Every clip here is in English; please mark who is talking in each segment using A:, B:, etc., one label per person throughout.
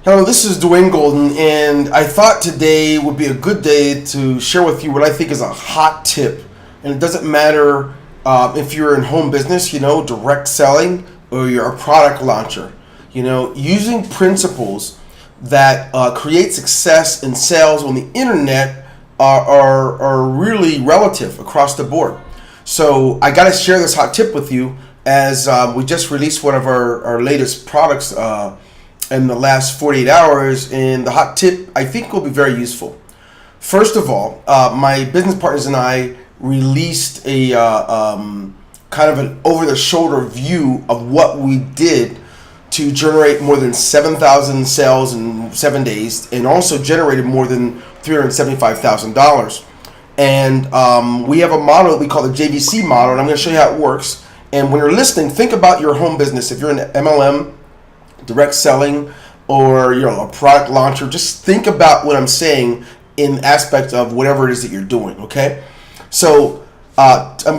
A: Hello, this is Dwayne Golden, and I thought today would be a good day to share with you what I think is a hot tip. And it doesn't matter if you're in home business, direct selling, or you're a product launcher. Using principles that create success in sales on the internet are really relative across the board. So I got to share this hot tip with you as we just released one of our latest products in the last 48 hours, and the hot tip I think will be very useful. First of all, my business partners and I released a kind of an over-the-shoulder view of what we did to generate more than 7,000 sales in 7 days, and also generated more than $375,000. And we have a model that we call the JVC model, and I'm going to show you how it works. And when you're listening, think about your home business. If you're an MLM, direct selling, or a product launcher, just think about what I'm saying in aspect of whatever it is that you're doing. Okay, so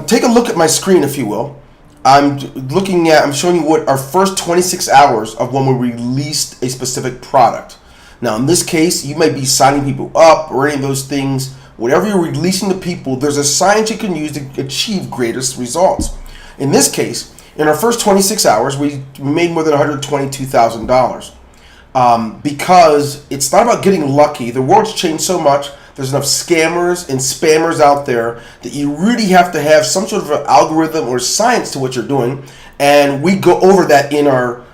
A: take a look at my screen, if you will. I'm showing you what our first 26 hours of when we released a specific product. Now, in this case, you may be signing people up or any of those things. Whatever you're releasing to people, there's a science you can use to achieve greatest results. In this case, in our first 26 hours, we made more than $122,000 because it's not about getting lucky. The world's changed so much. There's enough scammers and spammers out there that you really have to have some sort of an algorithm or science to what you're doing, and we go over that in our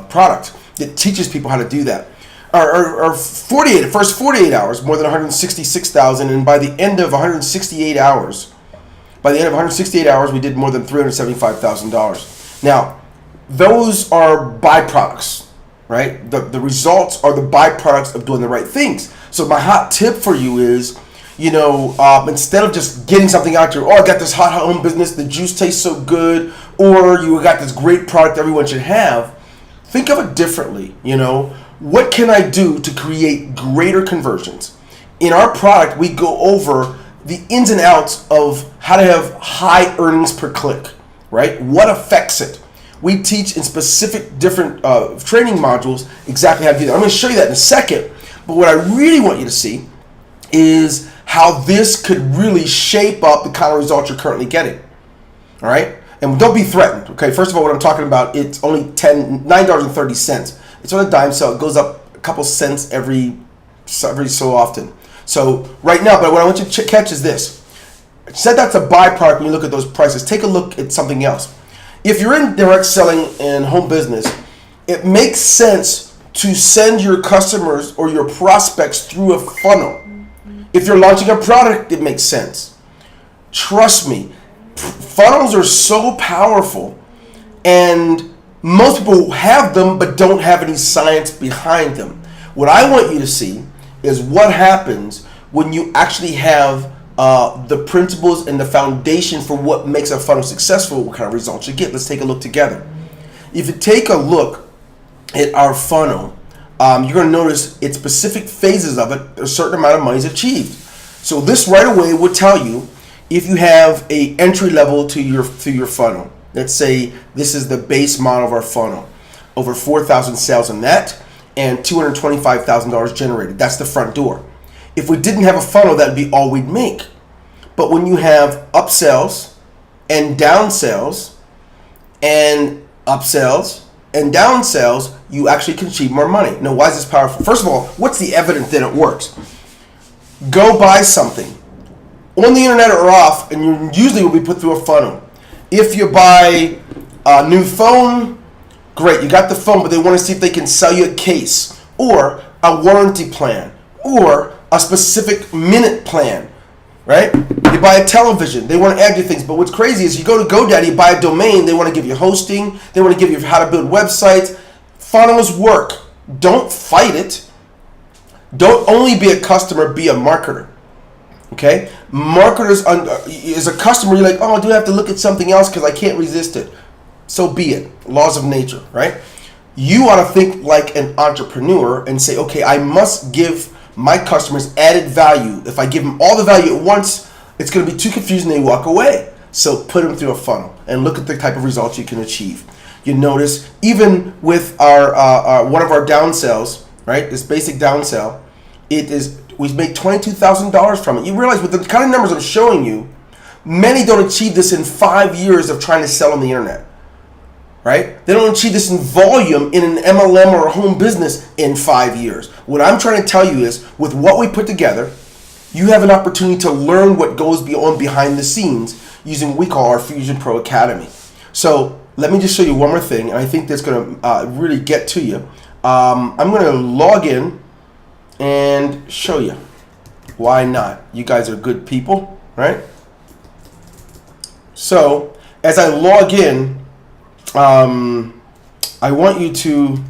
A: product that teaches people how to do that. Our first 48 hours, more than $166,000, and by the end of 168 hours. By the end of 168 hours, we did more than $375,000. Now, those are byproducts, right? The results are the byproducts of doing the right things. So my hot tip for you is, instead of just getting something out there, I got this hot home business, the juice tastes so good, or you got this great product everyone should have, think of it differently. What can I do to create greater conversions? In our product, we go over the ins and outs of how to have high earnings per click, right? What affects it? We teach in specific different training modules exactly how to do that. I'm going to show you that in a second. But what I really want you to see is how this could really shape up the kind of results you're currently getting. All right? And don't be threatened. Okay. First of all, what I'm talking about, it's only $9.30. It's on a dime, so it goes up a couple cents every so often. So right now, but what I want you to catch is this. I said that's a byproduct when you look at those prices. Take a look at something else. If you're in direct selling and home business, it makes sense to send your customers or your prospects through a funnel. If you're launching a product, it makes sense. Trust me, funnels are so powerful, and most people have them but don't have any science behind them. What I want you to see is what happens when you actually have the principles and the foundation for what makes a funnel successful, what kind of results you get. Let's take a look together. If you take a look at our funnel, you're going to notice at specific phases of it, a certain amount of money is achieved. So this right away would tell you if you have a entry level to your funnel. Let's say this is the base model of our funnel. Over 4,000 sales on that and $225,000 generated. That's the front door. If we didn't have a funnel, that'd be all we'd make. But when you have upsells and downsells and upsells and downsells, you actually can achieve more money. Now, why is this powerful? First of all, what's the evidence that it works? Go buy something on the internet or off, and you usually will be put through a funnel. If you buy a new phone, great, you got the phone, but they want to see if they can sell you a case or a warranty plan or a specific minute plan, right? You buy a television, they want to add you things, but what's crazy is you go to GoDaddy, you buy a domain, they want to give you hosting, they want to give you how to build websites. Funnels work. Don't fight it. Don't only be a customer, be a marketer. Okay? Marketers, as a customer, you're like, I do have to look at something else because I can't resist it. So be it. Laws of nature, right? You ought to think like an entrepreneur and say, okay, I must give my customers added value. If I give them all the value at once, it's going to be too confusing, they walk away. So put them through a funnel and look at the type of results you can achieve. You notice even with our one of our down sells, right? This basic down sell, we've made $22,000 from it. You realize with the kind of numbers I'm showing you, many don't achieve this in 5 years of trying to sell on the internet, right? They don't achieve this in volume in an MLM or a home business in 5 years. What I'm trying to tell you is, with what we put together, you have an opportunity to learn what goes on behind the scenes using what we call our Fusion Pro Academy. So let me just show you one more thing, and I think that's going to really get to you. I'm going to log in and show you. Why not? You guys are good people, right? So as I log in, I want you to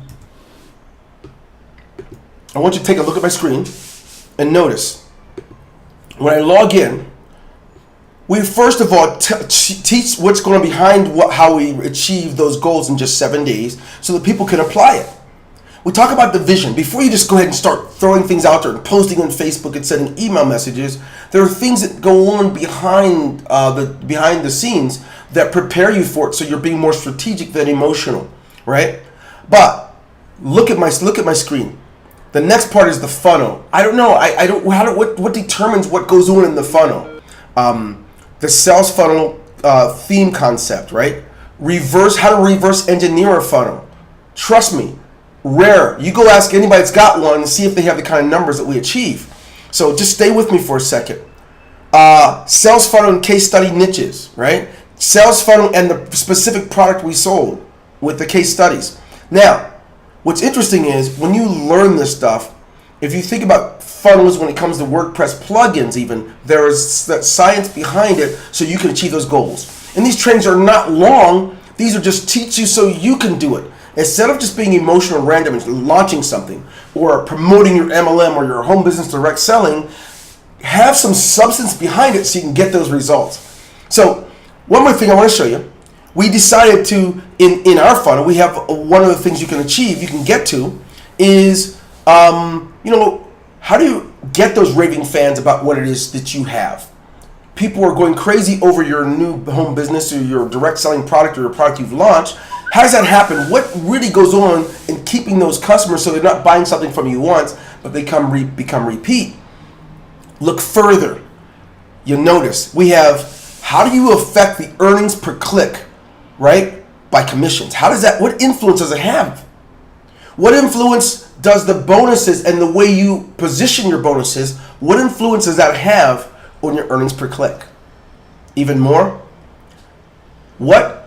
A: take a look at my screen and notice when I log in, we first of all teach what's going on behind how we achieve those goals in just 7 days so that people can apply it. We talk about the vision. Before you just go ahead and start throwing things out there and posting on Facebook and sending email messages, there are things that go on behind the scenes that prepare you for it, so you're being more strategic than emotional, right? But look at my screen. The next part is the funnel. I don't know. What determines what goes on in the funnel? The sales funnel theme concept, right? How to reverse engineer a funnel. Trust me, rare. You go ask anybody that's got one and see if they have the kind of numbers that we achieve. So just stay with me for a second. Sales funnel and case study niches, right? Sales funnel and the specific product we sold with the case studies. Now, what's interesting is when you learn this stuff, if you think about funnels when it comes to WordPress plugins even, there is that science behind it so you can achieve those goals. And these trainings are not long. These are just teach you so you can do it. Instead of just being emotional and random and launching something or promoting your MLM or your home business direct selling, have some substance behind it so you can get those results. So one more thing I want to show you. We decided to, in our funnel, we have one of the things you can achieve, you can get to, is, how do you get those raving fans about what it is that you have? People are going crazy over your new home business or your direct selling product or your product you've launched. How does that happen? What really goes on in keeping those customers so they're not buying something from you once, but they become repeat? Look further. You'll notice we have, how do you affect the earnings per click, right? By commissions. What influence does it have? What influence does the bonuses and the way you position your bonuses, what influence does that have on your earnings per click? Even more, what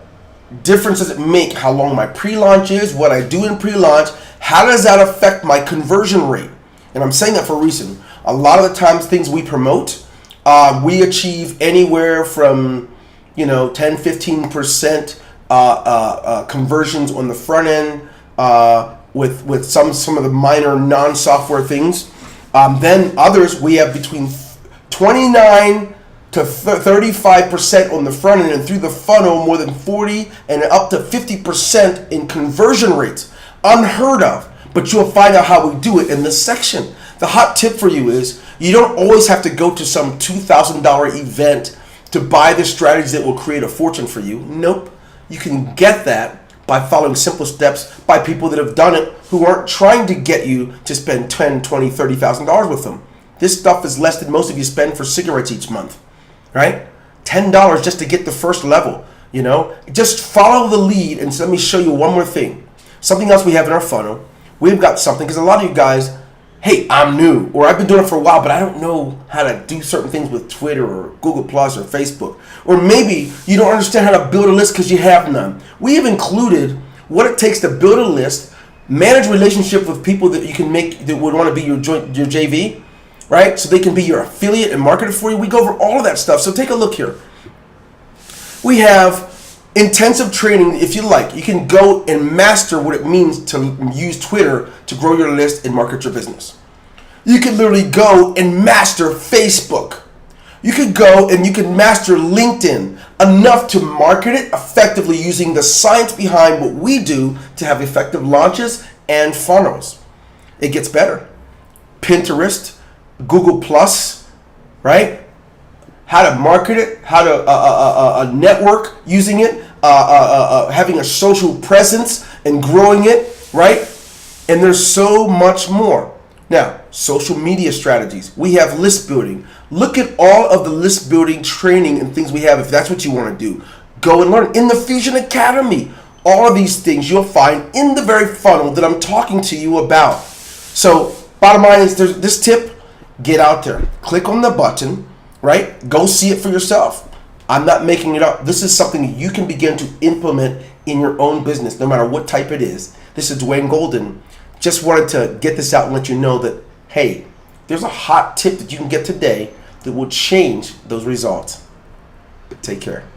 A: difference does it make how long my pre-launch is, what I do in pre-launch? How does that affect my conversion rate? And I'm saying that for a reason. A lot of the times things we promote, we achieve anywhere from 10-15% conversions on the front end with some of the minor non-software things. Then others we have between 29 to 35% on the front end, and through the funnel more than 40 and up to 50% in conversion rates. Unheard of, but you'll find out how we do it in this section. The hot tip for you is you don't always have to go to some $2,000 event to buy the strategies that will create a fortune for you. Nope. You can get that by following simple steps by people that have done it who aren't trying to get you to spend $10,000, $20,000, $30,000 with them. This stuff is less than most of you spend for cigarettes each month, right? $10 just to get the first level, Just follow the lead. And so let me show you one more thing. Something else we have in our funnel. We've got something, because a lot of you guys, hey, I'm new, or I've been doing it for a while, but I don't know how to do certain things with Twitter or Google Plus or Facebook. Or maybe you don't understand how to build a list because you have none. We have included what it takes to build a list, manage relationship with people that you can make that would want to be your JV, right? So they can be your affiliate and marketer for you. We go over all of that stuff. So take a look here. We have intensive training. If you like, you can go and master what it means to use Twitter to grow your list and market your business. You can literally go and master Facebook. You could go and you can master LinkedIn enough to market it effectively using the science behind what we do to have effective launches and funnels. It gets better. Pinterest, Google Plus, right? How to market it, how to network using it, having a social presence and growing it, right? And there's so much more. Now, social media strategies. We have list building. Look at all of the list building training and things we have if that's what you want to do. Go and learn in the Fusion Academy. All of these things you'll find in the very funnel that I'm talking to you about. So, bottom line is there's this tip, get out there. Click on the button, right? Go see it for yourself. I'm not making it up. This is something you can begin to implement in your own business, no matter what type it is. This is Dwayne Golden. Just wanted to get this out and let you know that, hey, there's a hot tip that you can get today that will change those results. Take care.